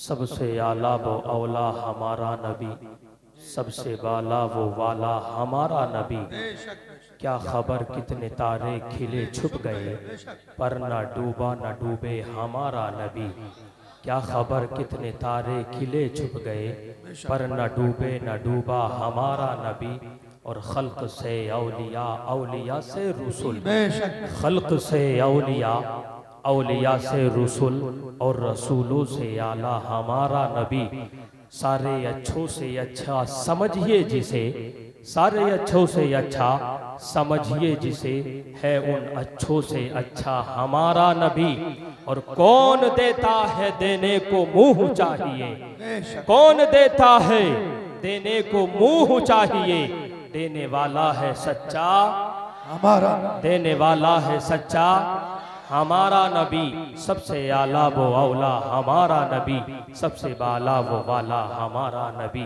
सबसे आला वो औला हमारा नबी, सबसे वाला वो वाला हमारा नबी। क्या खबर कितने तारे खिले छुप गए, पर न डूबा न डूबे हमारा नबी। क्या खबर कितने तारे खिले छुप गए, पर न डूबे न डूबा हमारा नबी। और खल्क से औलिया, औलिया से रसूल, खल्क से औलिया, औलिया से रसूल, और रसूलों से आला हमारा नबी। सारे अच्छों से अच्छा समझिए जिसे, सारे अच्छों से अच्छा समझिए जिसे, है उन अच्छों से अच्छा हमारा नबी। और कौन देता है देने को मुंह चाहिए, कौन देता है देने को मुंह चाहिए। देने वाला है सच्चा हमारा, देने वाला है सच्चा हमारा नबी। सबसे आला वो औला हमारा नबी, सबसे बाला वो वाला हमारा नबी।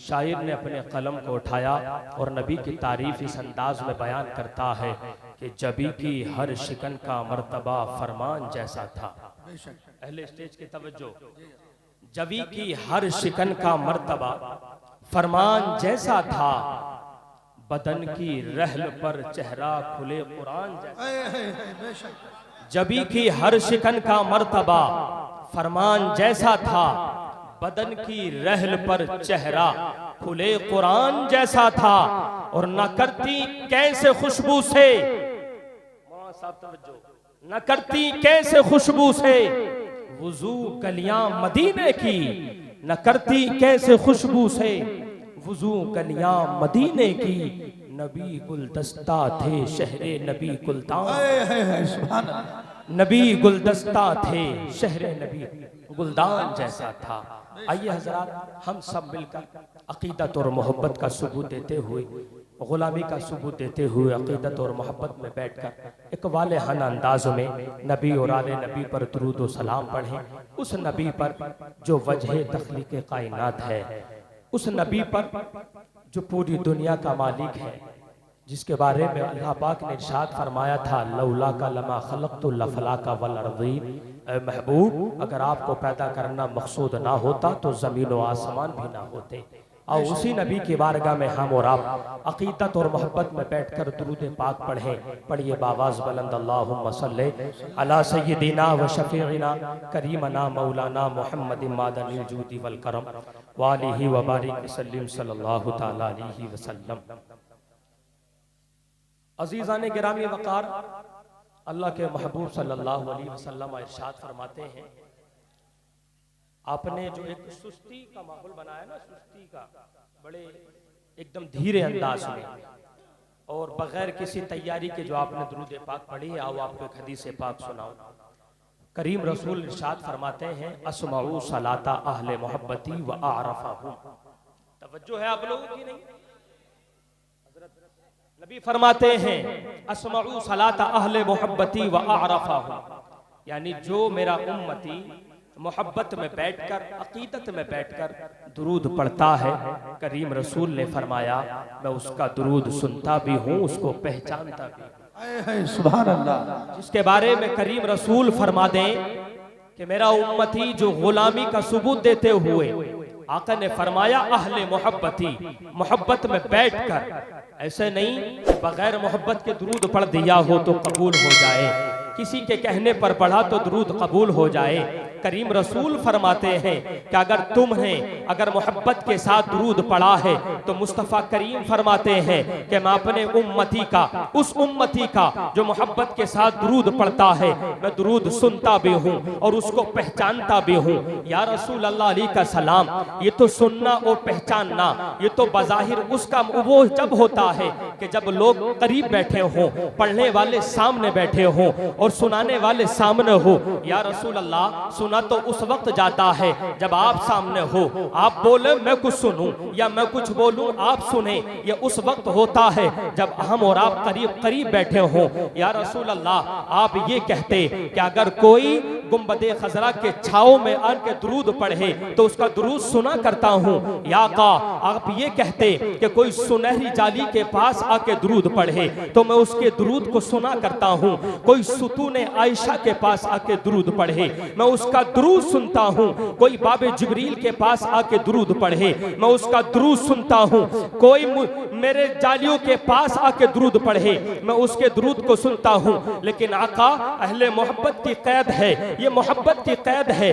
शायर ने अपने कलम को उठाया और नबी की तारीफ इस अंदाज में बयान करता है कि जबी की हर शिकन का मर्तबा फरमान जैसा था। पहले स्टेज की तवज्जो। जबी की हर शिकन का मर्तबा फरमान जैसा था, बदन की रहल पर चेहरा खुले कुरान जैसा। जबी की हर शिकन का मर्तबा फरमान जैसा था, बदन की रहल पर चेहरा खुले कुरान जैसा था। और न करती कैसे खुशबू से, न करती कैसे खुशबू से वुजू कलियां मदीने की, न करती कैसे खुशबू से वुजू कलियां मदीने की। नबी गुलदस्ता थे शहरे नबी गुलदान, नबी गुलदस्ता थे शहरे नबी गुलदान जैसा था। आइए हजरात, हम सब मिलकर अकीदत और मोहब्बत का सबूत देते हुए, गुलामी का सबूत देते हुए, अकीदत और मोहब्बत में बैठकर एक वालेहाना अंदाज में नबी और आले नबी पर दुरूद व सलाम पढ़ें। उस नबी पर जो वजह तख्लीक कायनात है, उस नबी पर जो पूरी दुनिया का मालिक है, जिसके बारे में अल्लाह पाक ने इरशाद फरमाया था, लौला का लमा खलक़तु लफला का वल अर्ज़ीन। ऐ महबूब, अगर आपको पैदा करना मकसूद ना होता तो ज़मीन व आसमान भी ना होते। और उसी नबी की बारगाह में हम और आप अकीदत और मोहब्बत में बैठकर दुरूद पाक पढ़ें। पढ़िए बावाज़ बुलंद, अल्लाहुम्मा सल्ली अला सय्यिदिना व शफ़ीइना करीमना मौलाना मुहम्मद मादनिल जूदी वल करम व आलिहि व बारिक वसल्लम सल्लल्लाहु तआला अलैहि वसल्लम। अज़ीज़ान गिरामी वक़ार, अल्लाह के महबूब सल्लल्लाहु अलैहि वसल्लम इरशाद फरमाते हैं, आपने जो एक सुस्ती का माहौल बनाया ना, सुस्ती का, बड़े एकदम धीरे अंदाज में और बगैर किसी तैयारी के जो आपने दुरूद पाक पढ़ी है, आओ आपको एक हदीस पाक सुनाओ। करीम रसूल इरशाद फरमाते हैं, अस्माउ सलाता अहले मोहब्बती व आरफाहुम। तवज्जो है आप लोगों की? नहीं? नबी फरमाते हैं, अस्माउ सलाता अहले मोहब्बती व आरफाहुम, यानी जो मेरा उम्मती मोहब्बत में बैठकर, अकीदत में बैठकर दुरूद पढ़ता है, करीम रसूल ने फरमाया मैं उसका दुरूद सुनता भी हूँ, उसको पहचानता भी। सुभान अल्लाह। जिसके बारे में करीम रसूल फरमा दें कि मेरा उम्मती जो गुलामी का सबूत देते हुए, आका ने फरमाया अहले मोहब्बती, मोहब्बत में बैठकर, ऐसे नहीं बगैर मोहब्बत के दुरूद पढ़ दिया हो तो कबूल हो जाए, किसी के कहने पर पढ़ा तो दुरूद कबूल हो जाए। करीम रसूल फरमाते हैं कि अगर तुमने अगर मोहब्बत के साथ दुरूद पढ़ा है तो मुस्तफ़ा करीम फरमाते हैं कि मैं अपने उम्मती का, उस उम्मती का जो मोहब्बत के साथ दुरूद पढ़ता है, मैं दुरूद सुनता भी हूँ और उसको पहचानता भी हूँ। या रसूल अल्लाह अलैहि का सलाम, ये तो सुनना और पहचानना, ये तो बज़ाहिर उसका वो जब होता है कि जब लोग करीब बैठे हों, पढ़ने वाले सामने बैठे हों और सुनाने वाले सामने हो। या रसूल अल्लाह, सुना तो उस वक्त जाता है जब आप सामने हो, आप बोले मैं कुछ सुनूं या मैं कुछ बोलूं आप सुने, ये उस वक्त होता है जब हम और आप करीब करीब बैठे हों। या रसूल अल्लाह, आप ये कहते कि अगर कोई गुंबदे खजरा के छाओं में आके दुरूद पढ़े तो उसका दुरूद सुना करता हूँ। या का आप ये कहते कि कोई सुनहरी जाली के पास आके दुरूद पढ़े तो मैं उसके दुरूद को सुना करता हूँ। कोई सुतूने आयशा के पास आके दुरूद पढ़े मैं उसका उसका दुरूद सुनता हूँ। कोई बाबे जिब्रील के पास आके दुरूद पढ़े, मैं उसका दुरूद सुनता हूँ। कोई मेरे जालियों के पास आके दुरूद पढ़े, मैं उसके दुरूद को सुनता हूँ। लेकिन आका अहले मोहब्बत की कैद है, ये मोहब्बत की कैद है।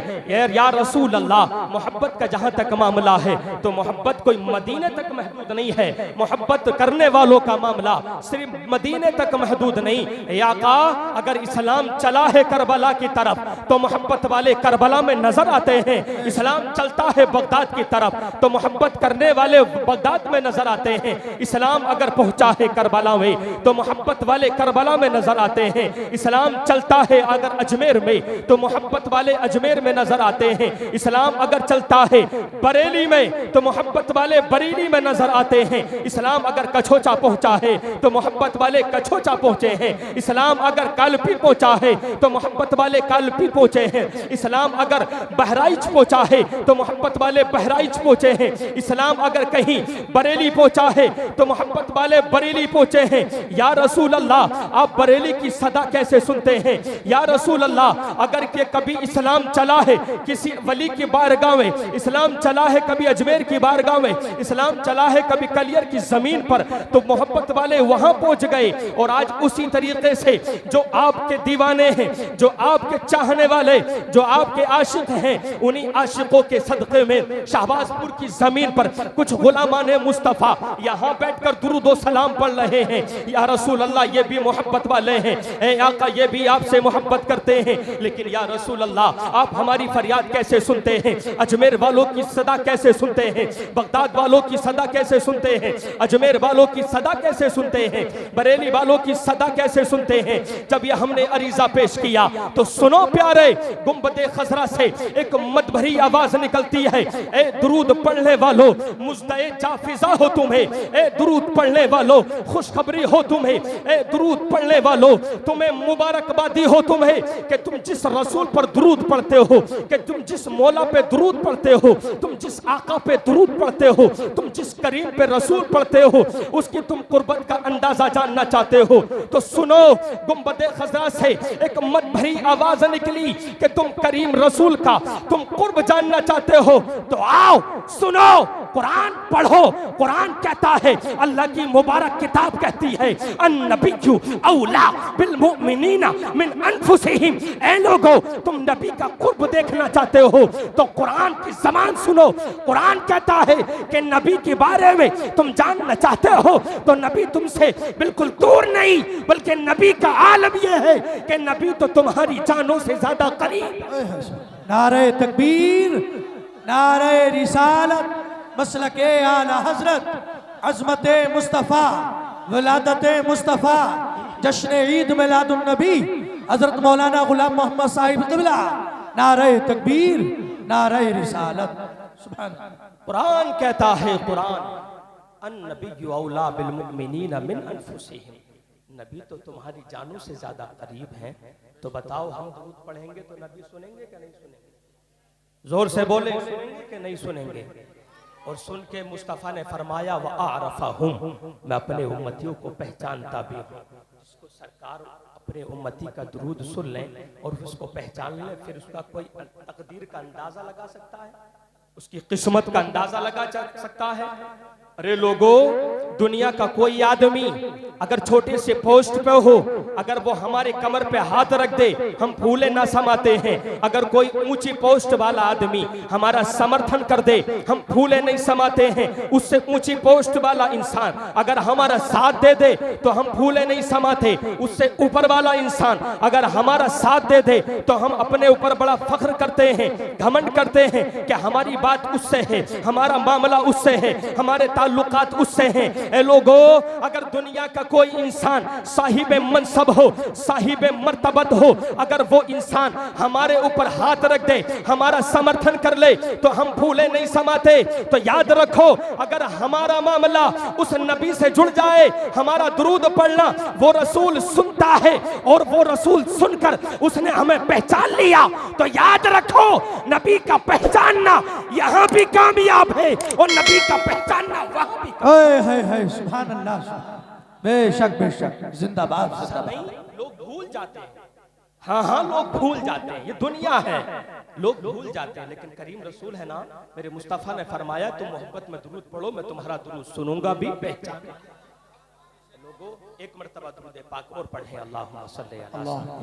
या रसूल अल्लाह, मोहब्बत का जहाँ तक मामला है तो मोहब्बत कोई मदीने तक महदूद नहीं है। मोहब्बत करने वालों का मामला सिर्फ मदीने तक महदूद नहीं। या आका अगर इस्लाम चला है करबला की तरफ तो मोहब्बत वाले करबला में नजर आते हैं। इस्लाम चलता है बगदाद की तरफ तो मोहब्बत करने वाले बगदाद में नजर आते हैं। इस्लाम अगर पहुंचा है करबला में तो मोहब्बत वाले करबला में नजर आते हैं। इस्लाम चलता है अगर अजमेर में तो मोहब्बत वाले अजमेर में नजर आते हैं। इस्लाम अगर चलता है बरेली में तो मोहब्बत वाले बरेली में नजर आते हैं। इस्लाम अगर कछोचा पहुंचा है तो मोहब्बत वाले कछोचा पहुंचे हैं। इस्लाम अगर कालपी पहुंचा है तो मोहब्बत वाले कालपी पहुंचे हैं। इस्लाम अगर बहराइच पहुंचा है तो मोहब्बत वाले बहराइच पहुंचे हैं। इस्लाम अगर कहीं बरेली पहुंचा है तो मोहब्बत वाले बरेली पहुंचे हैं। या रसूल अल्लाह, आप बरेली की सदा कैसे सुनते हैं? या रसूल अल्लाह, अगर के कभी इस्लाम चला है किसी वली की बारगाह में, इस्लाम चला है कभी अजमेर की बारगाह में, इस्लाम चला है कभी कलियर की जमीन पर, तो मोहब्बत वाले वहां पहुंच गए। और आज उसी तरीके से जो आपके दीवाने हैं, जो आपके चाहने वाले, जो आपके आशिक हैं, उन्हीं आशिकों के सदक़े में शाहबाजपुर की जमीन पर कुछ गुलामाने मुस्तफ़ा यहाँ बैठकर दुरूद व सलाम पढ़ रहे हैं। या रसूल अल्लाह, ये भी मोहब्बत वाले हैं। ए आका, ये भी आपसे मोहब्बत करते हैं। लेकिन या रसूल अल्लाह, आप हमारी फरियाद कैसे सुनते हैं? अजमेर वालों की सदा कैसे सुनते हैं? बगदाद वालों की सदा कैसे सुनते हैं? अजमेर वालों की सदा कैसे सुनते हैं? बरेली वालों की सदा कैसे सुनते हैं? जब ये हमने अरीजा पेश किया तो सुनो प्यारे, गुंबदे खजरा से एक मदभरी आवाज निकलती है। ए दुरूद पढ़ने वालों, मुज़्दए जाफिजा हो तुम्हें। ए दुरूद पढ़ने वालों, खुशखबरी हो तुम्हें। ए दुरूद पढ़ने वालों, तुम्हें मुबारकबादी हो तुम्हें कि तुम जिस रसूल पर दुरूद पढ़ते हो, कि तुम जिस मौला पे दुरूद पढ़ते हो, तुम जिस आका पे दुरूद पढ़ते हो, तुम जिस करीम पे रसूल पढ़ते हो, उसकी तुम कुर्बत का अंदाजा जानना चाहते हो तो सुनो, गुंबदे खजरा से एक मत भरी आवाज निकली कि तुम करीम रसूल का तुम कुर्ब जानना चाहते हो तो आओ सुनो, कुरान पढ़ो। कुरान कहता है, अल्लाह की मुबारक किताब कहती है, अन्नबिय्यु औला बिल मुमिनीना मिन अनफुसिहिम। ऐ लोगो, तुम नबी का कुर्ब देखना चाहते हो तो कुरान की ज़बान सुनो। कुरान कहता है कि नबी के बारे में तुम जानना चाहते हो तो नबी तुमसे बिल्कुल दूर नहीं, बल्कि नबी का आलम यह है कि नबी तो तुम्हारी जानों से ज्यादा करीब। नारे तकबीर, नारे रिसालत, मसलके आला हजरत, अज़मत मुस्तफ़ा, विलादत मुस्तफ़ा, जश्न ईद मिलादुन नबी हजरत मौलाना गुलाम मोहम्मद साहिब क़िबला। नारे तकबीर, नारे रिसालत। सुभान अल्लाह। कुरान कहता है, कुरान, अन्नबिय्यु औला बिल मुमिनीना मिन अनफुसिहिम। नबी तो तुम्हारी जानों से ज्यादा करीब हैं। तो बताओ, हम दुरूद पढ़ेंगे तो नबी सुनेंगे कि नहीं सुनेंगे? जोर से बोले, सुनेंगे कि नहीं सुनेंगे? और सुन के मुस्तफ़ा ने फरमाया, व आरफ़हुम, मैं अपने उम्मतियों को पहचानता भी हूँ। जिसको सरकार अपने उम्मती का दुरूद सुन लें और उसको पहचान लें, फिर उसका कोई तकदीर का अंदाजा लगा सकता है, उसकी किस्मत का अंदाजा लगा सकता है। अरे लोगों, दुनिया का कोई आदमी अगर छोटे से पोस्ट पे हो, अगर वो हमारे कमर पे हाथ रख दे, हम फूले ना समाते हैं। अगर कोई ऊंची पोस्ट वाला आदमी हमारा समर्थन कर दे, हम फूले नहीं समाते हैं। उससे ऊंची पोस्ट वाला इंसान अगर हमारा साथ दे दे तो हम फूले नहीं समाते। उससे ऊपर वाला इंसान अगर हमारा साथ दे दे तो हम अपने ऊपर बड़ा फख्र करते हैं, घमंड करते हैं कि हमारी बात उससे है, हमारा मामला उससे है, हमारे ताल्लुकात उससे हैं। ए लोगों, अगर दुनिया का कोई इंसान साहिब मनसब हो, साहिब मर्तबत हो, अगर वो इंसान हमारे ऊपर हाथ रख दे, हमारा समर्थन कर ले तो हम फूले नहीं समाते। तो याद रखो, अगर हमारा मामला उस नबी से जुड़ जाए, हमारा दुरूद पढ़ना वो रसूल सुनता है और वो रसूल सुनकर उसने हमें पहचान लिया, तो याद रखो, नबी का पहचानना यहाँ भी कामयाब है और नबी का पहचानना वहाँ भी। है सुभान अल्लाह, बेशक बेशक, जिंदाबाद। नहीं, लोग भूल जाते हैं, हाँ हाँ, लोग भूल जाते हैं, ये दुनिया है, लोग भूल जाते हैं, लेकिन करीम रसूल है ना, मेरे मुस्तफ़ा ने फरमाया तुम मोहब्बत में दुरूद पढ़ो, मैं तुम्हारा दुरूद सुनूंगा भी, पहचान। लोगों एक मर्तबा दुरूद पाक और पढ़े, अल्लाहुम्मा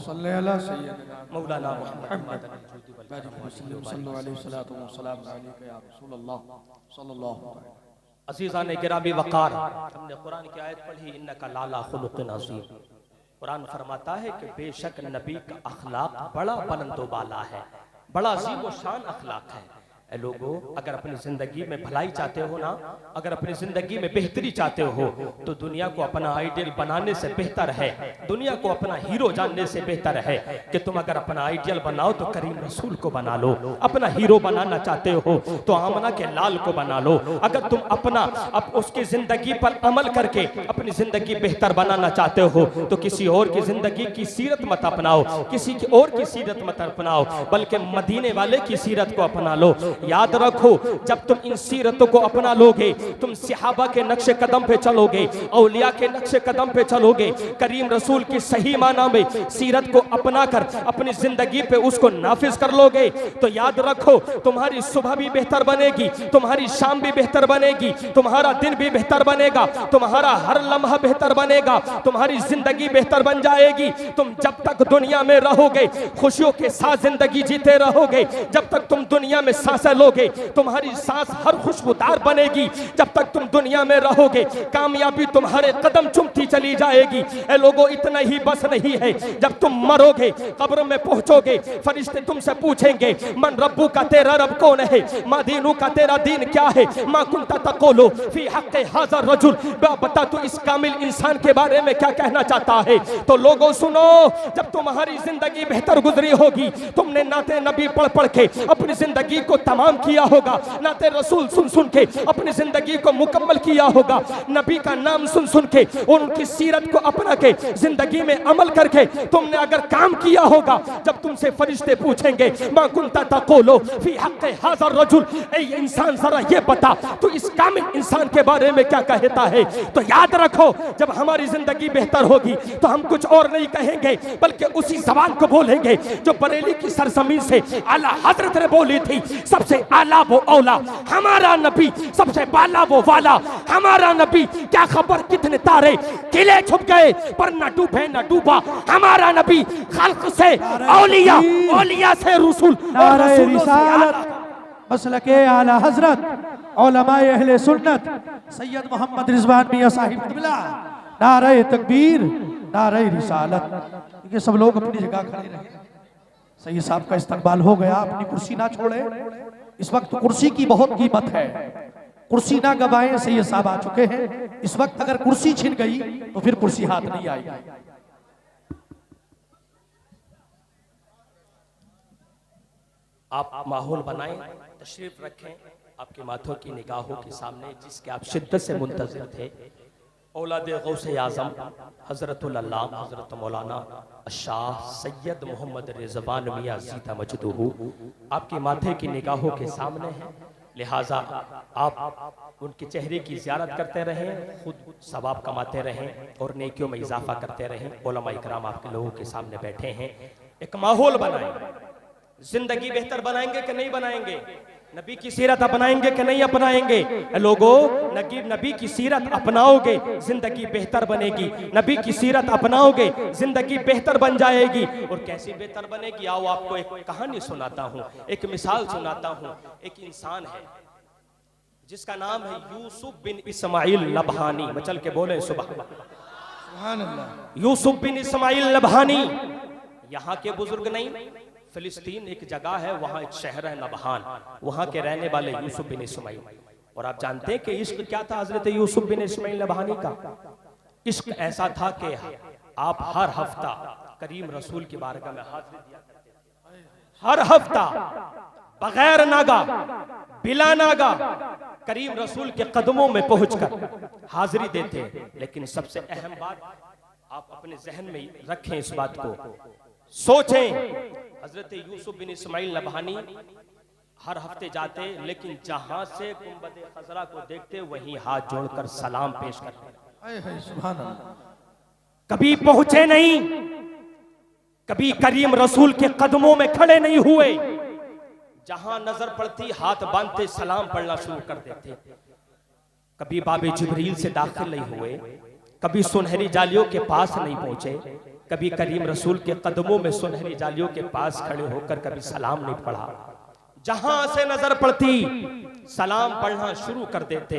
सल्ली अला सय्यिदना मौलाना मुहम्मद अज़ीज़ान गिरामी वक़ार। हमने कुरान की आयत पढ़ी, इन्नका लाला खुलुक़िन अज़ीम। कुरान फरमाता है कि बेशक नबी का अखलाक बड़ा बुलंदो बाला है, बड़ा अजीम व शान अखलाक है। ए लोगों, अगर अपनी जिंदगी में भलाई चाहते हो ना, अगर अपनी जिंदगी में बेहतरी चाहते हो, तो दुनिया को अपना आइडियल बनाने से बेहतर है, दुनिया को अपना हीरो जानने से बेहतर है कि तुम अगर अपना आइडियल बनाओ तो करीम रसूल को बना लो। अपना हीरो बनाना चाहते हो तो आमना के लाल को बना लो। अगर तुम अपना उसकी जिंदगी पर अमल करके अपनी जिंदगी बेहतर बनाना चाहते हो तो किसी और की जिंदगी की सीरत मत अपनाओ, किसी की और की सीरत मत अपनाओ, बल्कि मदीने वाले की सीरत को अपना लो। याद रखो, जब तुम इन सीरतों को अपना लोगे, तुम सहाबा के नक्शे कदम पे चलोगे, औलिया के नक्शे कदम पे चलोगे, करीम रसूल की सही माना में सीरत को अपना कर अपनी जिंदगी पे उसको नाफिज कर लोगे, तो याद रखो तुम्हारी सुबह भी बेहतर बनेगी, तुम्हारी शाम भी बेहतर बनेगी, तुम्हारा दिन भी बेहतर बनेगा, तुम्हारा हर लम्हा बेहतर बनेगा, तुम्हारी जिंदगी बेहतर बन जाएगी। तुम जब तक दुनिया में रहोगे खुशियों के साथ जिंदगी जीते रहोगे, जब तक तुम दुनिया में सांसें लोगे तुम्हारी सांस हर खुशबूदार बनेगी, जब तक तुम दुनिया में रहोगे कामयाबी तुम्हारे कदम चुमती चली जाएगी। ए लोगों, इतना ही बस नहीं है, जब तुम मरोगे कब्र में पहुंचोगे फरिश्ते तुमसे पूछेंगे मन रब्बू का, तेरा रब कौन है, मा दीनू का, तेरा दीन क्या है, मा कुंता तक़ूलु फी हक़्क़ि हाज़ा रजुल, बता तू इस कामिल इंसान के बारे में क्या कहना चाहता है। तो लोगों सुनो, जब तुम्हारी जिंदगी बेहतर गुजरी होगी, तुमने नाते नबी पढ़ पढ़ के अपनी जिंदगी को तमाम किया होगा, नाते रसूल सुन सुन के अपनी जिंदगी को मुकम्मल किया होगा, नबी का नाम सुन सुन के और उनकी सीरत को अपना के जिंदगी में अमल करके तुमने अगर काम किया होगा, जब तुमसे फरिश्ते पूछेंगे मा कुंता तक़ूलु फी हक़्क़ि हाज़ा रजुल, ए इंसान जरा ये बता तू इस कामिल इंसान के बारे में क्या कहता है। तो याद रखो, जब हमारी जिंदगी बेहतर होगी तो हम कुछ और नहीं कहेंगे बल्कि उसी जबान को बोलेंगे जो बरेली की सरजमीन से आला हजरत ने बोली थी, सबसे आला वो औला हमारा नबी, सबसे बाला वो वाला हमारा नबी। क्या खबर कितने तारे किले छुप गए पर न डूबे न डूबा हमारा नबी। खल्क से औलिया, औलिया से रसूल, नारे रिसालत मसलके आला हजरत उलमाए अहले सुन्नत सैयद मोहम्मद रिजवान मियां साहिब क़िबला, नारे तकबीर, नारे रिसालत। ये सब लोग अपनी जगह खड़े रहे। सैयद साहब का इस्तकबाल हो गया, अपनी कुर्सी ना छोड़े, इस वक्त कुर्सी की बहुत कीमत है, कुर्सी ना गवाएं। सैयद साहब आ चुके हैं, इस वक्त अगर कुर्सी छिन गई तो फिर कुर्सी हाथ नहीं आएगी। आप माहौल बनाएं, तशरीफ रखें आपके माथों की निगाहों के सामने, जिसके आप शिद्दत से मुंतज़िर थे। औलाद गौसे आज़म हज़रतुल अल्लाह हज़रत मौलाना शाह सैयद मोहम्मद रिज़वान मियां ज़ीता मजदूहू आपके माथे की निगाहों के सामने हैं, लिहाजा आप उनके चेहरे की ज़ियारत करते रहें, खुद सवाब कमाते रहें और नेकियों में इजाफा करते रहें। उलमा इकराम आपके लोगों के सामने बैठे हैं, एक माहौल बनाएं। जिंदगी बेहतर बनाएंगे कि नहीं बनाएंगे? नबी की सीरत अपनाएंगे कि नहीं अपनाएंगे? लोगों, नबी की सीरत अपनाओगे जिंदगी बेहतर बनेगी, नबी की सीरत अपनाओगे जिंदगी बेहतर बन जाएगी। और कैसी बेहतर बनेगी? आओ आपको एक कहानी सुनाता हूँ, एक मिसाल सुनाता हूँ। एक इंसान है जिसका नाम है यूसुफ बिन इस्माइल लबहानी। मचल के बोले सुभान अल्लाह। यूसुफ बिन इस्माइल लबहानी यहाँ के बुजुर्ग नहीं, फिलिस्तीन एक जगह है, वहां एक शहर है नबहान, वहां के रहने वाले यूसुफ बिन इस्माइल। और आप जानते हैं कि इश्क क्या था हजरत यूसुफ बिन इस्माइल नबहानी का? इश्क ऐसा था कि आप हर हफ्ता करीम रसूल की बारगाह में हाजिरी दिया करते थे। हर हफ्ता बगैर नागा बिला नागा करीम रसूल के कदमों में पहुंचकर हाजिरी देते। लेकिन सबसे अहम बात आप अपने जहन में रखें, इस बात को सोचें, हजरत यूसुफ बिन इस्माइल नबहानी हर हफ्ते जाते, लेकिन जहां से गुंबद खजरा को देखते वहीं हाथ जोड़कर सलाम पेश करते। सुभान अल्लाह। कभी पहुंचे नहीं, कभी करीम रसूल के कदमों में खड़े नहीं हुए, जहां नजर पड़ती हाथ बांधते सलाम पढ़ना शुरू कर देते। कभी बाबे जिब्रील से दाखिल नहीं हुए, कभी सुनहरी जालियों के पास नहीं पहुंचे, कभी करीम रसूल के कदमों में सुनहरी जालियों के पास खड़े होकर कभी सलाम नहीं पढ़ा। जहां से नजर पड़ती सलाम पढ़ना शुरू कर देते।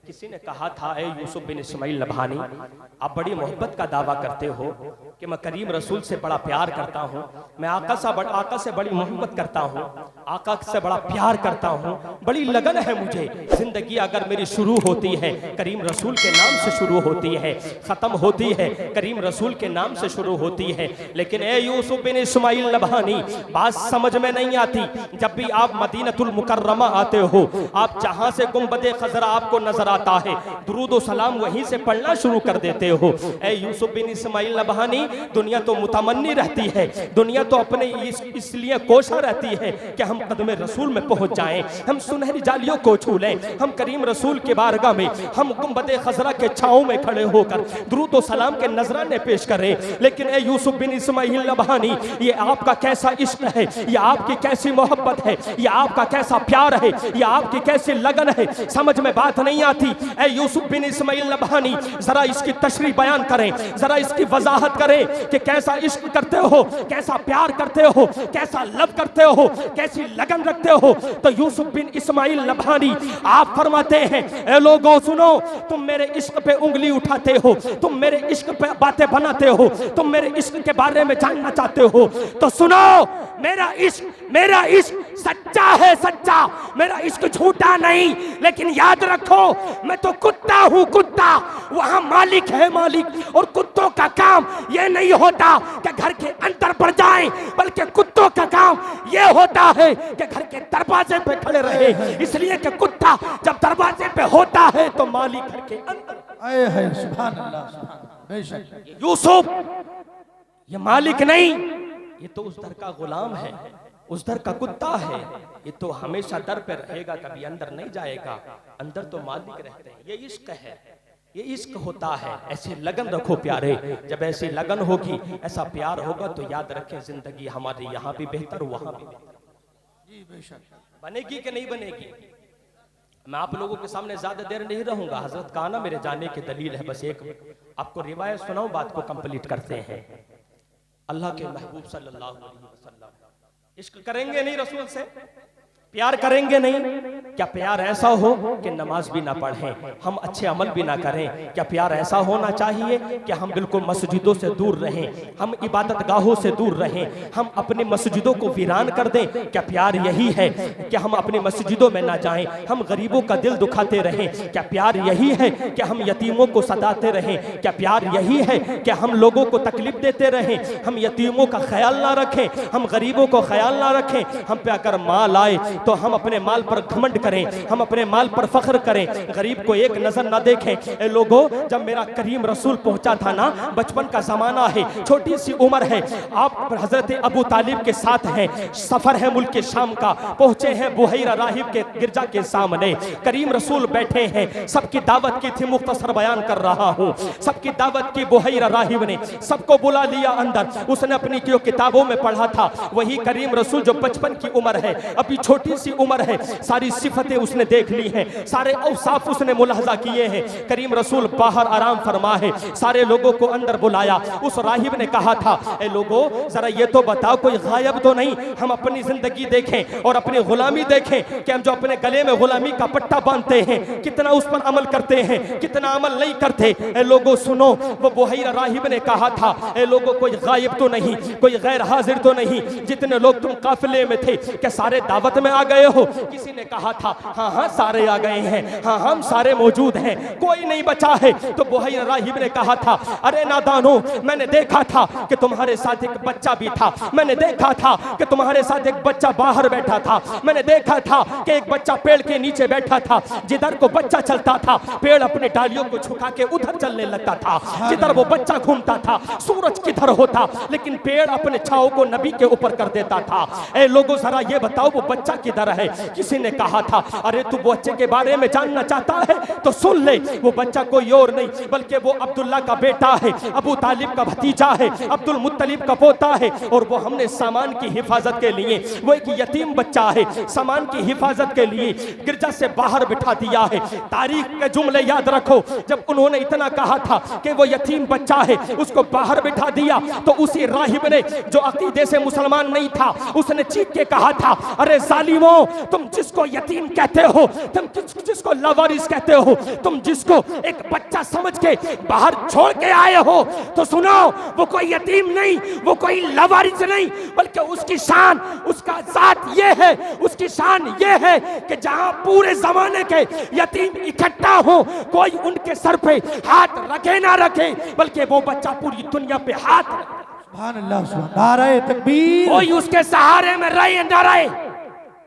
किसी ने कहा था, ए यूसुफ बिन इस्माइल नबहानी, आप बड़ी मोहब्बत का दावा करते हो कि मैं करीम रसूल से बड़ा प्यार करता हूँ, मैं आका से बड़ी मोहब्बत करता हूँ, आका से बड़ा प्यार करता हूँ, बड़ी लगन है मुझे। जिंदगी अगर मेरी शुरू होती है करीम रसूल के नाम से शुरू होती है, खत्म होती है करीम रसूल के नाम से शुरू होती है। लेकिन ए यूसुफ बिन इस्माइल नबहानी, बात समझ में नहीं आती। जब भी आप मदीनतुल मुकर्रमा आते हो, आप जहां से गुंबदे खजरा आपको नजर आता है, दुरूद व सलाम वहीं से पढ़ना शुरू कर देते हो। ए यूसुफ बिन इस्माइल नबहानी, दुनिया तो मुतमन्नी रहती है, दुनिया तो अपने इसलिए कोशा रहती है कि हम कदम रसूल में पहुंच जाएं, हम सुनहरी जालियों को छू लें, हम करीम रसूल के बारगाह में, हम गुंबदे खजरा के छांव में खड़े होकर दुरूद व सलाम के नजराने पेश करें। लेकिन ए यूसुफ बिन इस्माइल नबहानी, ये आपका कैसा इश्क है, ये आपकी कैसी मोहब्बत है, ये आपका कैसा प्यार है, ये आपकी कैसी लगन है, समझ में बात नहीं आती। ए यूसुफ बिन इस्माइल नबहानी, जरा इसकी तशरीह बयान करें, जरा इसकी वजाहत करें कि कैसा इश्क करते हो, कैसा प्यार करते हो, कैसा लव करते हो, कैसी लगन रखते हो। तो यूसुफ बिन इस्माइल नबहानी आप फरमाते हैं, ए लोगों सुनो, तुम मेरे इश्क पे उंगली उठाते हो, तुम मेरे इश्क पे बातें बनाते हो, तुम मेरे इश्क के बारे में जानना चाहते हो, तो सुनो, मेरा इश्क सच्चा है, सच्चा, मेरा इश्क झूठा नहीं। लेकिन याद रखो, मैं तो कुत्ता हूं, कुत्ता, वहां मालिक है मालिक। और कुत्तों का काम यह नहीं होता कि घर के अंदर बढ़ जाएं, बल्कि कुत्तों का काम यह होता है कि घर के दरवाजे पे खड़े रहे। इसलिए कि कुत्ता जब दरवाजे पे होता है तो मालिक घर के अंदर है। सुभान अल्लाह, सुभान। बेशक यूसुफ ये मालिक नहीं, ये तो उस दर का गुलाम है, उस दर का कुत्ता है। ये तो हमेशा दर पे रहेगा, कभी अंदर नहीं जाएगा, अंदर तो मालिक रहते हैं। ये इश्क है, ये इश्क होता है। ऐसी लगन रखो प्यारे, जब ऐसी लगन होगी, ऐसा प्यार होगा, तो याद रखें जिंदगी हमारी यहाँ भी बेहतर, वहां भी बेहतर बनेगी कि नहीं बनेगी। मैं आप लोगों के सामने ज्यादा देर नहीं रहूंगा, हजरत का आना मेरे जाने की दलील है। बस एक आपको रिवायत सुनाऊं, बात को कंप्लीट करते हैं। अल्लाह के महबूब सल्लल्लाहु अलैहि वसल्लम इश्क करेंगे नहीं रसूल से, प्यार करेंगे नहीं। क्या प्यार ऐसा हो कि नमाज भी ना पढ़ें, हम अच्छे अमल भी ना करें? क्या प्यार ऐसा होना चाहिए कि हम बिल्कुल मस्जिदों से दूर रहें, हम इबादत गाहों से दूर रहें, हम अपनी मस्जिदों को वीरान कर दें? क्या प्यार यही है कि हम अपनी मस्जिदों में ना जाएं, हम गरीबों का दिल दुखाते रहें? क्या प्यार यही है कि हम यतीमों को सताते रहें? क्या प्यार यही है कि हम लोगों को तकलीफ देते रहें, हम यतीमों का ख्याल ना रखें, हम गरीबों को ख्याल ना रखें? हम पे अगर माल आए तो हम अपने माल पर घमंड करें, हम अपने माल पर फख्र करें, गरीब को एक नजर ना देखें। ए लोगों, जब मेरा करीम रसूल पहुंचा था ना, बचपन का जमाना है, छोटी सी उम्र है, आप हजरत अबू तालिब के साथ हैं, सफर है मुल्क शाम का, पहुंचे हैं बुहैरा राहिब के गिरजा के सामने, करीम रसूल बैठे हैं, सबकी दावत की थी, मुख्तसर बयान कर रहा हूं। सबकी दावत की बुहैरा राहिब ने, सबको बुला लिया अंदर। उसने अपनी जो किताबों में पढ़ा था वही करीम रसूल जो बचपन की उम्र है, अभी छोटी सी उम्र है, सारी सिफतें उसने देख ली हैं, सारे औसाफ उसने मुलाहजा किए हैं। करीम रसूल बाहर आराम फरमा है, सारे लोगों को अंदर बुलाया। उस राहिब ने कहा था, ए लोगों जरा ये तो बताओ कोई गायब तो नहीं, हम अपनी जिंदगी देखें और अपनी गुलामी देखें कि हम जो अपने गले में गुलामी का पट्टा बांधते हैं कितना उस पर अमल करते हैं, कितना अमल नहीं करते। ए लोगों सुनो, वो बुहैरा राहिब ने कहा था, ए लोगों कोई गायब तो नहीं, कोई गैर हाजिर तो नहीं, जितने लोग तुम काफिले में थे क्या सारे दावत में आ गए हो? किसी ने कहा था, हाँ हाँ सारे आ गए हैं, हाँ हम सारे मौजूद हैं, कोई नहीं बचा है। तो बुहैरा राहिब ने कहा था, अरे नादानो, मैंने देखा था कि तुम्हारे साथ एक बच्चा भी था, मैंने देखा था कि तुम्हारे साथ एक बच्चा बाहर बैठा था, मैंने देखा था कि एक बच्चा पेड़ के नीचे बैठा था, जिधर को बच्चा चलता था पेड़ अपनी डालियों को झुका के उधर चलने लगता था, जिधर वो बच्चा घूमता था सूरज किधर होता, लेकिन पेड़ अपने छाओ को नबी के ऊपर कर देता था। ए लोगों जरा ये बताओ वो बच्चा किधर है? किसी ने कहा था था, अरे तू वो बच्चे के बारे में जानना चाहता है तो सुन ले, वो बच्चा कोई और नहीं बल्कि वो अब्दुल्ला का बेटा है, अबू तालिब का भतीजा है, अब्दुल मुत्तलिब का पोता है। और वो हमने सामान की हिफाजत के लिए, वो एक यतीम बच्चा है, सामान की हिफाजत के लिए गिरजा से बाहर बिठा दिया है। तारीख के जुमले याद रखो, जब उन्होंने इतना कहा था कि वो यतीम बच्चा है, उसको बाहर बिठा दिया, तो उसी राहिब ने जो अकीदे से मुसलमान नहीं था, उसने चीख के कहा था, अरे जालिमों, तुम जिसको यतीम कहते हो, तुम जिसको लवारिस कहते हो, तुम जिसको एक बच्चा समझ के बाहर छोड़ के आए हो, तो सुनो, वो कोई यतीम नहीं, वो कोई लवारिस नहीं, बल्कि उसकी शान, उसका जात ये है, उसकी शान ये है कि जहां पूरे जमाने के यतीम इकट्ठा हो, कोई उनके सर पे हाथ रखे ना रखे, बल्कि वो बच्चा पूरी दुनिया पे हाथ रखे। सुभान अल्लाह, नारे तकबीर। कोई उसके सहारे में रहे ना रहे,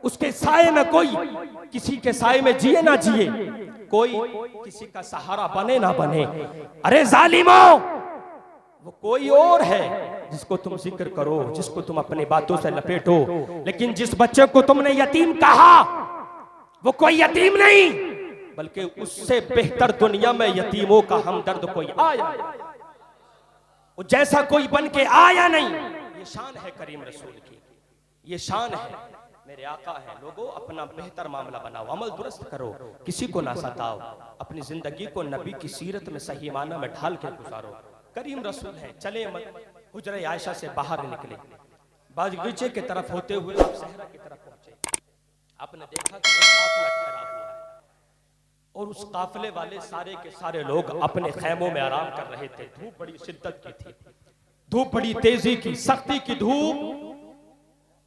उसके साए में, कोई किसी के साए में जिए ना जिए, कोई किसी का सहारा बने ना बने। अरे जालिमों, वो कोई और है जिसको तुम जिक्र करो, जिसको तुम अपनी बातों से लपेटो, लेकिन जिस बच्चे को तुमने यतीम कहा, वो कोई यतीम नहीं, बल्कि उससे बेहतर दुनिया में यतीमों का हमदर्द कोई आया, वो जैसा कोई बन के आया नहीं। ये शान है करीम रसूल की, ये शान है, मेरे आका है। लोगों, अपना बेहतर मामला बनाओ, अमल दुरुस्त करो, किसी को ना सताओ, अपनी जिंदगी को नबी की सीरत में सही माना में ढाल के गुजारो। करीम रसूल है, चले हुजरे आयशा से बाहर निकले, बागीचे की तरफ होते हुए आप सहरा की तरफ पहुंचे। आपने देखा कि काफिला ठहरा हुआ है और उस काफिले वाले सारे के सारे लोग अपने खैमों में आराम कर रहे थे। धूप बड़ी शिद्दत की थी, धूप बड़ी तेजी की, सख्ती की धूप,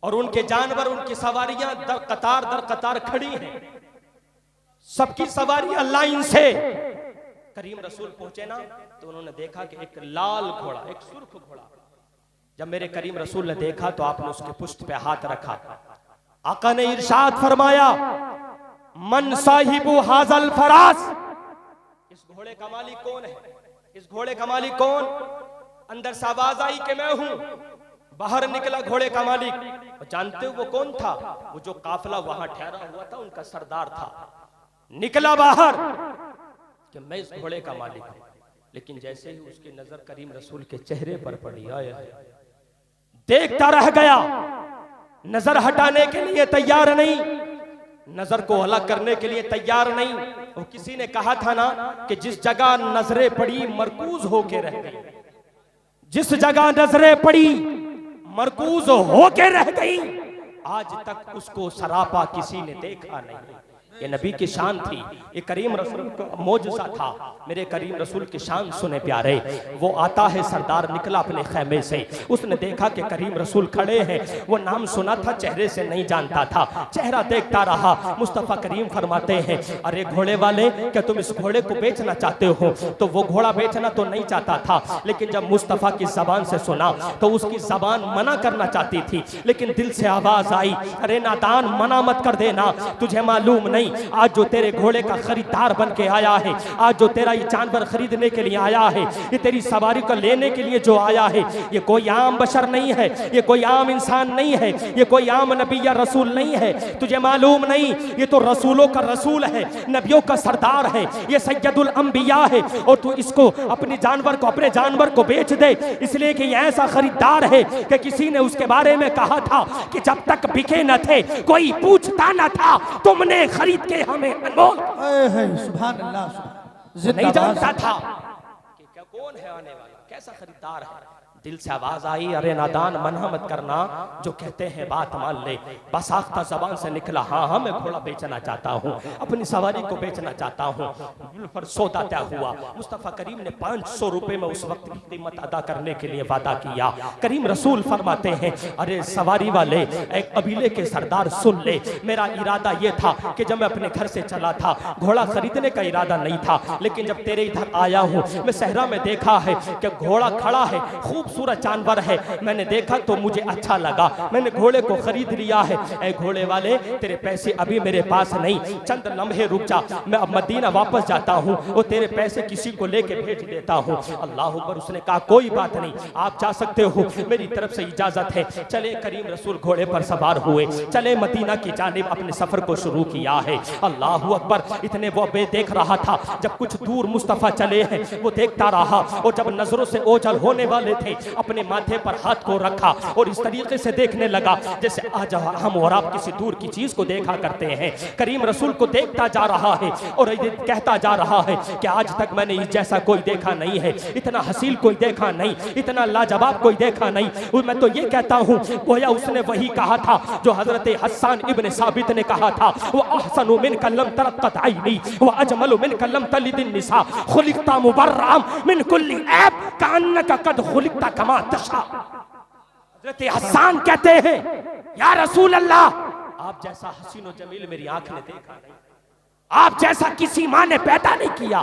और उनके जानवर, उनकी सवारियां दर कतार खड़ी हैं, सबकी सवारियां लाइन से। करीम रसूल पहुंचे ना, तो उन्होंने देखा कि एक लाल घोड़ा, एक सुर्ख घोड़ा। जब मेरे करीम रसूल ने देखा तो आपने उसके पुष्ट पे हाथ रखा। आका ने इरशाद फरमाया, मन साहिबु हाजल फरास, इस घोड़े का मालिक कौन है, इस घोड़े का मालिक कौन? अंदर से आवाज आई कि मैं हूं। बाहर निकला घोड़े का मालिक। जानते हो वो कौन था? वो जो काफिला वहां ठहरा हुआ था, उनका सरदार था। निकला बाहर कि मैं इस घोड़े का मालिक हूं। लेकिन जैसे ही उसकी नजर करीम रसूल के चेहरे पर पड़ी, आया देखता रह गया, नजर हटाने के लिए तैयार नहीं, नजर को अलग करने के लिए तैयार नहीं। वो किसी ने कहा था ना कि जिस जगह नजरें पड़ी मरकूज होके रह गई, जिस जगह नजरें पड़ी मरकूज होके रह गई, आज तक उसको सरापा किसी ने देखा नहीं। ये नबी की शान थी, ये करीम रसूल का मौजज़ा था। मेरे करीम रसूल की शान सुने प्यारे। वो आता है, सरदार निकला अपने खैमे से, उसने देखा कि करीम रसूल खड़े हैं। वो नाम सुना था, चेहरे से नहीं जानता था, चेहरा देखता रहा। मुस्तफ़ा करीम फरमाते हैं, अरे घोड़े वाले, क्या तुम इस घोड़े को बेचना चाहते हो? तो वो घोड़ा बेचना तो नहीं चाहता था, लेकिन जब मुस्तफ़ा की जबान से सुना तो उसकी जबान मना करना चाहती थी, लेकिन दिल से आवाज आई, अरे नादान, मना मत कर देना, तुझे मालूम नहीं आज जो तेरे घोड़े का खरीदार बन के आया है, आज जो तेरा ये जानवर खरीदने के लिए आया है, ये तेरी सवारी को लेने के लिए जो आया है, ये कोई आम बशर नहीं है, ये कोई आम इंसान नहीं है, ये कोई आम नबी या रसूल नहीं है। तुझे मालूम नहीं, ये तो रसूलों का रसूल है, नबियों का सरदार है, ये सैयदुल अंबिया है। और तू इसको अपने जानवर को बेच दे, इसलिए कि ये ऐसा खरीदार है कि किसी ने उसके बारे में कहा था कि जब तक बिके न थे कोई पूछता न था, तुमने खरीद के हमें अनमोल। सुभान अल्लाह, नहीं जानता था कि क्या कौन है आने वाला, कैसा खरीदार है। दिल से आवाज आई, अरे नादान, मना मत करना, जो कहते हैं बात मान ले। बस आख्ता जबान से निकला, हाँ मैं घोड़ा बेचना चाहता हूँ, अपनी सवारी को बेचना चाहता हूँ। पर सौदा तय हुआ। मुस्तफ़ा करीम ने 500 रुपए में उस वक्त की कीमत अदा करने के लिए वादा किया। करीम रसूल फरमाते हैं, अरे सवारी वाले, एक कबीले के सरदार, सुन ले, मेरा इरादा ये था कि जब मैं अपने घर से चला था, घोड़ा खरीदने का इरादा नहीं था, लेकिन जब तेरे इधर आया हूँ, मैं सहरा में देखा है कि घोड़ा खड़ा है, खूब खूबसूरत जानवर है, मैंने देखा तो मुझे अच्छा लगा, मैंने घोड़े को खरीद लिया है। ऐ घोड़े वाले, तेरे पैसे अभी मेरे पास नहीं, चंद लम्हे रुक जा, मैं अब मदीना वापस जाता हूँ और तेरे पैसे किसी को लेके भेज देता हूँ। अल्लाह अकबर। उसने कहा कोई बात नहीं, आप जा सकते हो, मेरी तरफ से इजाजत है। चले करीम रसूल घोड़े पर सवार हुए, चले मदीना की जानिब अपने सफर को शुरू किया है। अल्लाह अकबर। इतने वो बे देख रहा था, जब कुछ दूर मुस्तफ़ा चले हैं वो देखता रहा, और जब नजरों से ओझल होने वाले थे अपने माथे पर हाथ को रखा और इस तरीके से देखने लगा जैसे आज हम और आप किसी दूर की चीज को देखा करते हैं। करीम रसूल को देखता जा रहा है और कहता जा रहा है कि आज तक मैंने इस जैसा कोई देखा नहीं है, इतना हसीन कोई देखा नहीं, इतना लाजवाब कोई देखा नहीं। मैं तो ये कहता हूँ गोया उसने वही कहा था जो हजरत हस्सान इब्ने साबित ने कहा था, वो अहसनु मिन कल्लम तरक्कत आईनी व अजमलु मिन कल्लम तलिदिन निसा खुलिक़ता मुबर्रअम मिन कुल्ली ऐब कान्नका कद खुलिक़ता कमा तशा। हजरत हस्सान कहते हैं या रसूल अल्लाह, आप जैसा हसीन और जमील मेरी आंख ने देखा नहीं, आप जैसा किसी माँ ने पैदा नहीं किया।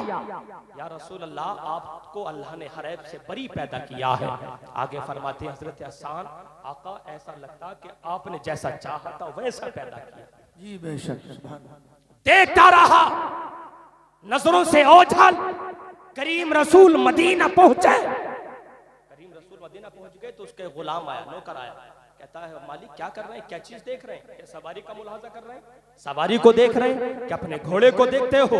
या रसूल अल्लाह, आपको अल्लाह ने हरैब से बरी पैदा किया है। आगे फरमाते हैं हजरत हस्सान, आका ऐसा लगता कि आपने जैसा चाहा था वैसा पैदा किया। जी बेशक। देखता रहा, नजरों से ओझल। करीम रसूल मदीना पहुंचे। करीम रसूल मदीना पहुंच गए तो उसके गुलाम आया, नौकर आया, कहता है मालिक क्या कर रहे हैं, क्या चीज देख रहे हैं, क्या सवारी का मुलाहाजा कर रहे हैं, सवारी को देख रहे हैं, क्या अपने घोड़े को देखते हो?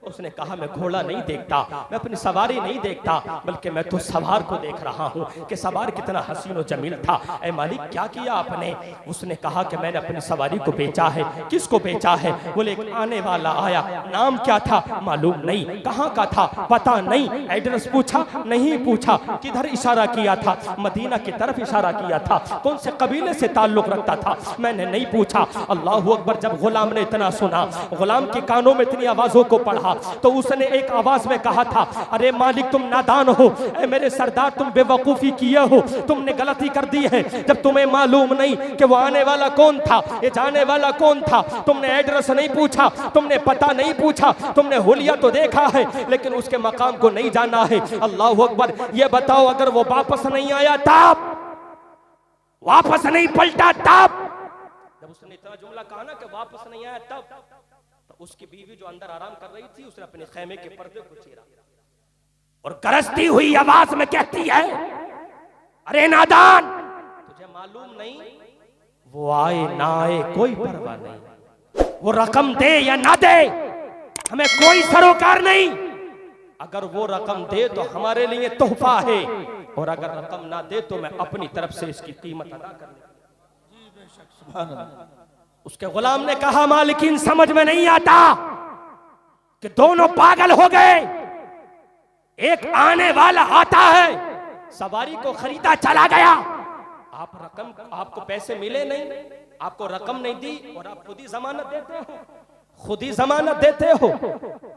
उसने कहा मैं घोड़ा नहीं देखता, मैं अपनी सवारी नहीं देखता, बल्कि मैं तो सवार को देख रहा हूँ कि सवार कितना हसीन और जमील था। ऐ मालिक क्या किया आपने? उसने कहा कि मैंने अपनी सवारी को बेचा है। किसको बेचा है? बोले एक आने वाला आया, नाम क्या था मालूम नहीं, कहाँ का था पता नहीं, एड्रेस पूछा नहीं पूछा, किधर इशारा किया था, मदीना की तरफ इशारा किया था, कौन से कबीले से ताल्लुक रखता था मैंने नहीं पूछा। अल्लाह अकबर। जब गुलाम ने इतना सुना, गुलाम के कानों में इतनी आवाजों को पढ़ा तो उसने एक आवाज में कहा था, अरे मालिक तुम नादान हो, ए मेरे सरदार तुम बेवकूफी किए हो, तुमने गलती कर दी है। जब तुम्हें मालूम नहीं कि वो आने वाला कौन था, ये जाने वाला कौन था, तुमने एड्रेस नहीं पूछा, तुमने पता नहीं पूछा, तुमने हुलिया तो देखा है लेकिन उसके मकाम को नहीं जाना है। अल्लाह अकबर। ये बताओ अगर वो वापस नहीं आया तब, वापस नहीं पलटा तब, जब उसने इतना जुमला कहा ना कि वापस नहीं आया तब, तो उसकी बीवी जो अंदर आराम कर रही थी उसने अपने खेमे के पर्दे को चीरा और गरजती हुई आवाज में कहती है, अरे नादान तुझे मालूम नहीं वो आए ना आए कोई परवाह नहीं, वो रकम दे या ना दे हमें कोई सरोकार नहीं, अगर वो रकम दे तो हमारे लिए तोहफा है और अगर रकम ना दे तो मैं अपनी तरफ से इसकी कीमत अदा कर लूंगा। उसके गुलाम ने कहा मालिकिन समझ में नहीं आता कि दोनों पागल हो गए, एक आने वाला आता है सवारी को खरीदा चला गया, आप रकम आपको पैसे मिले नहीं, आपको रकम नहीं दी और आप खुद ही जमानत देते हो, खुद ही जमानत देते हो,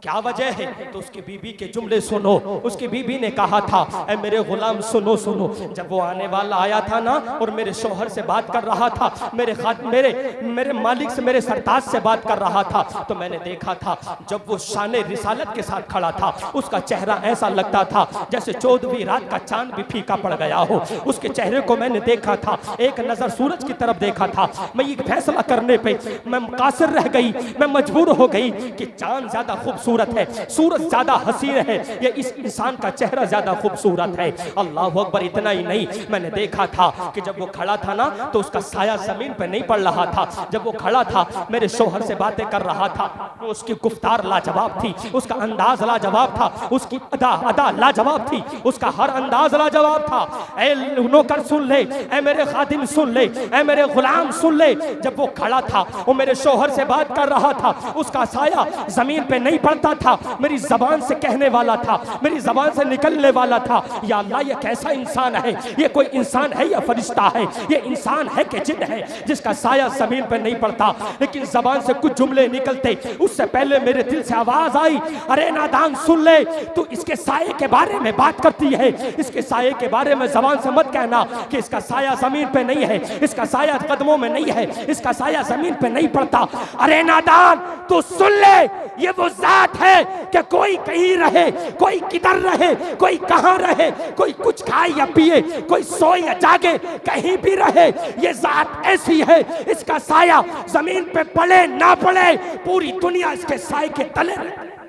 क्या वजह है? तो उसकी बीबी के जुमले सुनो। उसकी बीबी ने कहा था, ऐ मेरे गुलाम सुनो सुनो, जब वो आने वाला आया था ना और मेरे शौहर से बात कर रहा था, मेरे मालिक से, मेरे सरताज से बात कर रहा था, तो मैंने देखा था जब वो शान रिसालत के साथ खड़ा था उसका चेहरा ऐसा लगता था जैसे 14वीं रात का चांद भी फीका पड़ गया हो। उसके चेहरे को मैंने देखा था, एक नजर सूरज की तरफ देखा था। मैं ये फैसला करने पे मैं कासिर रह गई, मैं मजबूर हो गई कि चांद ज्यादा खूबसूरत है, सूरज ज्यादा हसीन है, ये इस इंसान का चेहरा ज्यादा खूबसूरत है। अल्लाह अकबर। इतना ही नहीं, मैंने देखा था कि जब वो खड़ा था ना तो उसका साया जमीन पे नहीं पड़ रहा था, जब वो खड़ा था मेरे शौहर से बातें कर रहा था, तो उसकी गुफ्तार लाजवाब थी, उसका अंदाज लाजवाब था, उसकी अदा लाजवाब थी, उसका हर अंदाज लाजवाब था। ऐ नौकर सुन ले, ऐ मेरे खादिम सुन ले, ऐ मेरे गुलाम सुन ले, जब वो खड़ा था वो मेरे शौहर से बात कर रहा था, उसका साया जमीन पे नहीं पड़ता था, मेरी जबान से कहने वाला था, मेरी जबान से निकलने वाला था, या अल्लाह ये कैसा इंसान है, ये कोई इंसान है या फरिश्ता है, ये इंसान है कि जिन है जिसका साया जमीन पे नहीं पड़ता। लेकिन जबान से कुछ जुमले निकलते उससे पहले मेरे दिल से आवाज आई, अरे नादान सुन ले, तू इसके साये के बारे में बात करती है, इसके साये के बारे में जबान से मत कहना कि इसका साया जमीन पे नहीं है, इसका साया कदमों में नहीं है, इसका साया जमीन पे नहीं पड़ता। अरे नादान तो सुन ले, ये वो जात है कि कोई कहीं रहे, कोई किधर रहे, कोई कहां रहे, कोई कुछ खाए या पिए, कोई सोए या जागे, कहीं भी रहे, ये जात ऐसी है, इसका साया जमीन पे पड़े ना पड़े, पूरी दुनिया इसके साए के तले रहती है।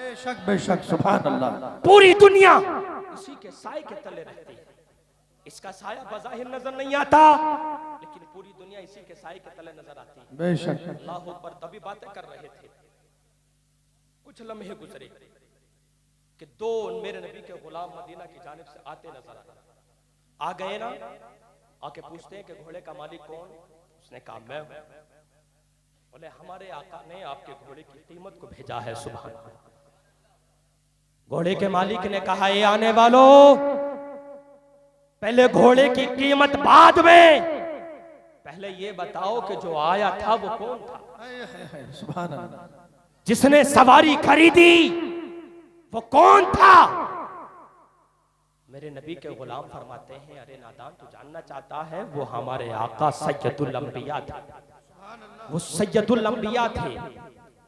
बेशक बेशक, सुभान अल्लाह। पूरी दुनिया इसी के साए के तले रहती है। इसका साया बज़ाहिर नजर नहीं आता, लेकिन पूरी दुनिया इसी के साए के तले नजर आती है। बेशक। अल्लाह अकबर। तभी बातें कर रहे थे, कुछ लम्हे गुजरे कि दो मेरे नबी के गुलाम मदीना की जानिब से आते नजर आ गए ना, आके पूछते हैं कि घोड़े का मालिक कौन? उसने कहा मैं हूं। बोले हमारे आका ने आपके घोड़े की कीमत को भेजा है। सुभान अल्लाह। घोड़े के मालिक ने कहा, ये आने वालों, पहले घोड़े की कीमत बाद में, पहले ये बताओ कि जो आया था वो कौन था? सुभान अल्लाह। जिसने सवारी खरीदी वो कौन था? मेरे नबी के गुलाम फरमाते हैं, अरे नादान, तू जानना चाहता है? वो हमारे आका सैयदुल अंबिया थे। वो सैयदुल अंबिया थे,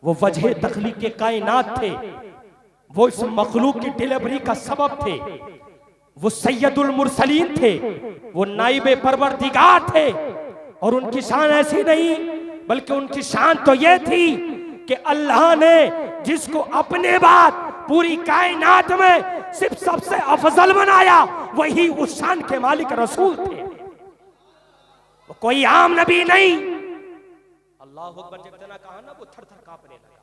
वो वजह तख्लीक कायनात थे, वो इस मखलूक की डिलीवरी का सबब थे, वो सैयदुल मुरसलीन थे, वो नाइबे परवरदिगार थे। और उनकी शान ऐसी नहीं, बल्कि उनकी शान तो ये थी कि अल्लाह ने जिसको अपने बाद पूरी कायनात में सिर्फ सबसे अफजल बनाया, वही उस शान के मालिक रसूल थे। वो कोई आम नबी नहीं। अल्लाह अकबर। जब इतना कहा ना, वो थर थर कांपने लगा।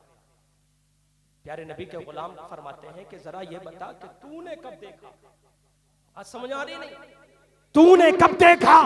प्यारे नबी के गुलाम फरमाते हैं कि जरा ये बता कि तूने कब देखा? आज समझ आ रही नहीं, तूने कब देखा?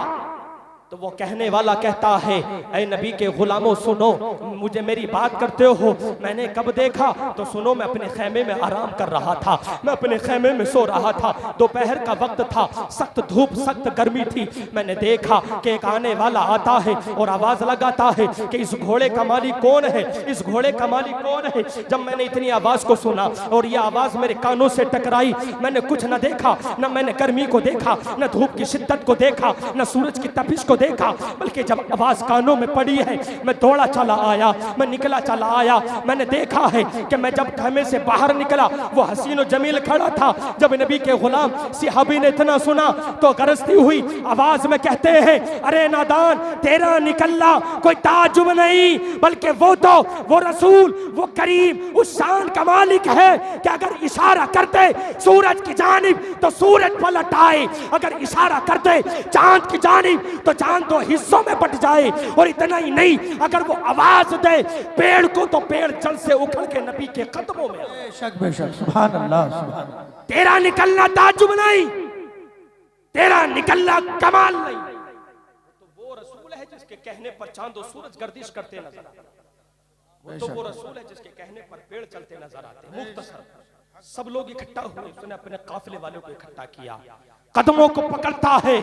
तो वो कहने वाला कहता है, ऐ नबी के गुलामों सुनो, मुझे मेरी बात करते हो, मैंने कब देखा? तो सुनो, मैं अपने खेमे में आराम कर रहा था, मैं अपने खेमे में सो रहा था, दोपहर का वक्त था, सख्त धूप सख्त गर्मी थी। मैंने देखा कि एक आने वाला आता है और आवाज लगाता है कि इस घोड़े का मालिक कौन है, इस घोड़े का मालिक कौन है। जब मैंने इतनी आवाज को सुना और ये आवाज मेरे कानों से टकराई, मैंने कुछ न देखा, न मैंने गर्मी को देखा, न धूप की शिद्दत को देखा, न सूरज की तपिश को देखा, बल्कि जब आवाज कानों में पड़ी है, मैं दौड़ा चला आया, मैं निकला चला आया। मैंने देखा है कि मैं जब खेमे से बाहर निकला, वो हसीन और जमील खड़ा था। जब नबी के गुलाम सिहाबी ने इतना सुना तो गरजती हुई आवाज में कहते हैं, अरे नादान, तेरा निकलना कोई ताजुब नहीं, बल्कि वो रसूल, वो करीम, उस शान का मालिक है कि अगर इशारा करते सूरज की जानिब तो सूरज पलट आए, अगर इशारा करते चांद की जानिब तो चांद दो हिस्सों में बट जाए। और इतना ही नहीं, अगर वो आवाज दे पेड़ को तो पेड़ जड़ से उखड़ के नबी के कदमों में। बेशक बेशक, सुभान अल्लाह सुभान अल्लाह। तेरा निकलना ताजुब नहीं, तेरा निकलना कमाल नहीं। तो वो रसूल है जिसके कहने पर चांद और सूरज गर्दिश करते नजर आते। वो तो वो रसूल है जिसके कहने पर पेड़ चलते नजर आते। मुख्तसर सब लोग इकट्ठा हुए, उसने अपने काफिले वालों को इकट्ठा किया, कदमों को पकड़ता है,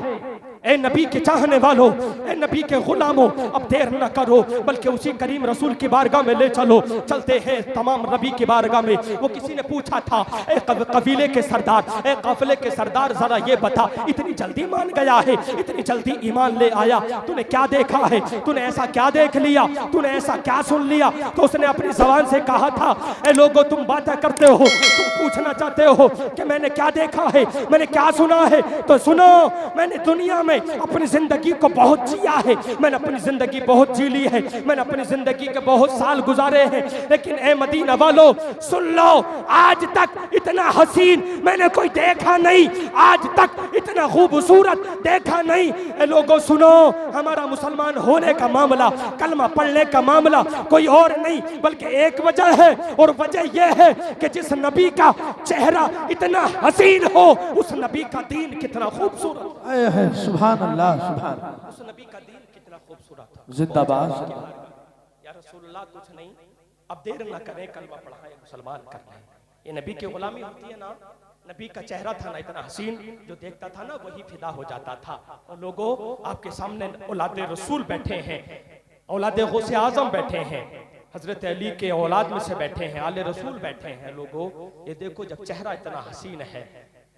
ए नबी के चाहने वालों, ए नबी के गुलामों, अब देर न करो, बल्कि उसी करीम रसूल की बारगाह में ले चलो। चलते हैं तमाम नबी की बारगाह में। वो किसी ने पूछा था, ए कबीले के सरदार, ए काफिले के सरदार, जरा ये बता, इतनी जल्दी मान गया है, इतनी जल्दी ईमान ले आया, तूने क्या देखा है? तूने ऐसा क्या देख लिया? तूने ऐसा क्या सुन लिया? तो उसने अपनी जबान से कहा था, ए लोगों, तुम बातें करते हो, तुम पूछना चाहते हो कि मैंने क्या देखा है, मैंने क्या सुना है, तो सुनो, मैंने दुनिया में अपनी जिंदगी को बहुत जिया है, मैंने अपनी जिंदगी बहुत जी ली है, मैंने अपनी जिंदगी के बहुत साल गुजारे हैं, लेकिन ए मदीना वालों सुन लो, आज तक इतना हसीन मैंने कोई देखा नहीं, आज तक इतना खूबसूरत देखा नहीं। ए लोगों सुनो, हमारा मुसलमान होने का मामला, कलमा पढ़ने का मामला कोई और नहीं, बल्कि एक वजह है, और वजह यह है कि जिस नबी का चेहरा इतना हसीन हो, उस नबी का दीन कितना खूबसूरत है। सुभान अल्लाह सुभान। उस नबी का दीन कितना खूबसूरत था। जिंदाबाद। या रसूलुल्लाह, कुछ नहीं, अब देर ना करें, कलमा पढ़ाएं, मुसलमान कर लें। ये नबी की गुलामी होती है ना। नबी का चेहरा था ना इतना हसीन, जो देखता था ना वही फिदा हो जाता था। और लोगों, आपके सामने औलाद रसूल बैठे हैं, औलाद गौसे आजम बैठे हैं, हजरत अली के औलाद में से बैठे हैं, आले रसूल बैठे हैं। लोगों, ये देखो, जब चेहरा इतना हसीन है,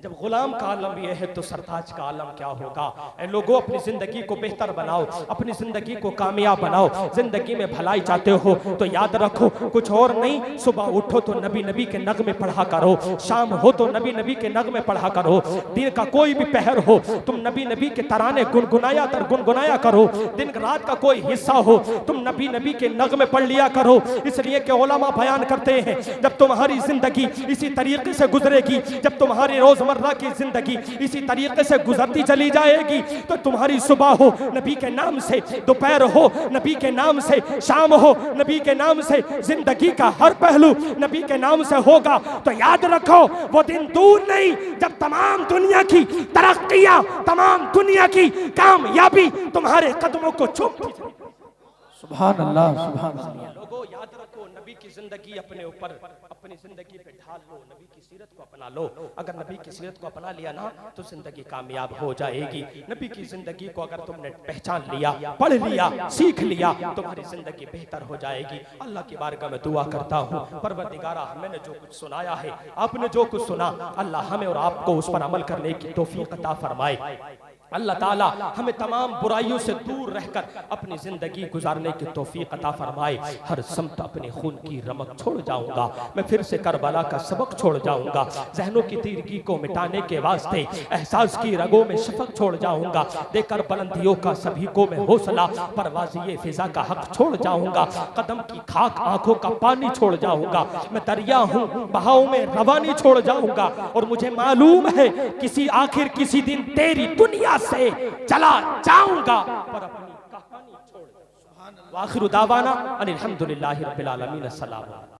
जब गुलाम का आलम ये है तो सरताज का आलम क्या होगा। ऐ लोगों, अपनी जिंदगी को बेहतर बनाओ, अपनी जिंदगी को कामयाब बनाओ। जिंदगी में भलाई चाहते हो तो याद रखो कुछ और नहीं, सुबह उठो तो नबी नबी के नगमे पढ़ा करो, शाम हो तो नबी नबी के नगमे पढ़ा करो। दिन का कोई भी पहर हो तुम नबी नबी के तराने गुनगुनाया करो। दिन रात का कोई हिस्सा हो तुम नबी नबी के नगमे पढ़ लिया करो। इसलिए कि उलमा बयान करते हैं जब तुम्हारी जिंदगी इसी तरीके से गुजरेगी, जब तुम्हारी रोजमर्रा की जिंदगी इसी तरीके से गुजरती चली जाएगी तो तुम्हारी सुबह हो नबी के नाम से, दोपहर हो नबी के नाम से, शाम हो नबी के नाम से, जिंदगी का हर पहलू नबी के नाम से होगा। तो याद रखो वो दिन दूर नहीं जब तमाम दुनिया की तरक्कियां, तमाम दुनिया की कामयाबी तुम्हारे कदमों को चूमती जाएगी। सुभान अल्लाह, सुभान अल्लाह। लोगों याद रखो नबी की जिंदगी अपने ऊपर, अपनी जिंदगी पे ढाल लो, नबी की सीरत को अपना लो। अगर नबी की सीरत को अपना लिया ना तो जिंदगी कामयाब हो जाएगी। नबी की जिंदगी को अगर तुमने पहचान लिया, पढ़ लिया, सीख लिया, तुम्हारी जिंदगी बेहतर हो जाएगी। अल्लाह की बारगाह में दुआ करता हूँ, परवरदिगारा मैंने जो कुछ सुनाया है, आपने जो कुछ सुना, अल्लाह हमें और आपको उस पर अमल करने की तौफीक अता फरमाए। अल्लाह ताला हमें तमाम बुराइयों से दूर रहकर अपनी जिंदगी गुजारने की तौफीक अता फरमाए। हर समत अपने खून की रमक छोड़ जाऊंगा, मैं फिर से करबला का सबक छोड़ जाऊंगा। जहनों की तीरगी को मिटाने के वास्ते एहसास की रगों में शफक छोड़ जाऊंगा। देकर बुलंदियों का सभी को मैं हौसला, परवाज़ी फिजा का हक छोड़ जाऊंगा। कदम की खाक आंखों का पानी छोड़ जाऊंगा। मैं दरिया हूँ बहाव में रवानी छोड़ जाऊंगा। और मुझे मालूम है किसी दिन तेरी दुनिया से चला जाऊंगा पर अपनी कहानी छोड़। वाखिरु दावाना अनिल हम्दुलिल्लाहि रब्बिल आलमीन। अस्सलाम।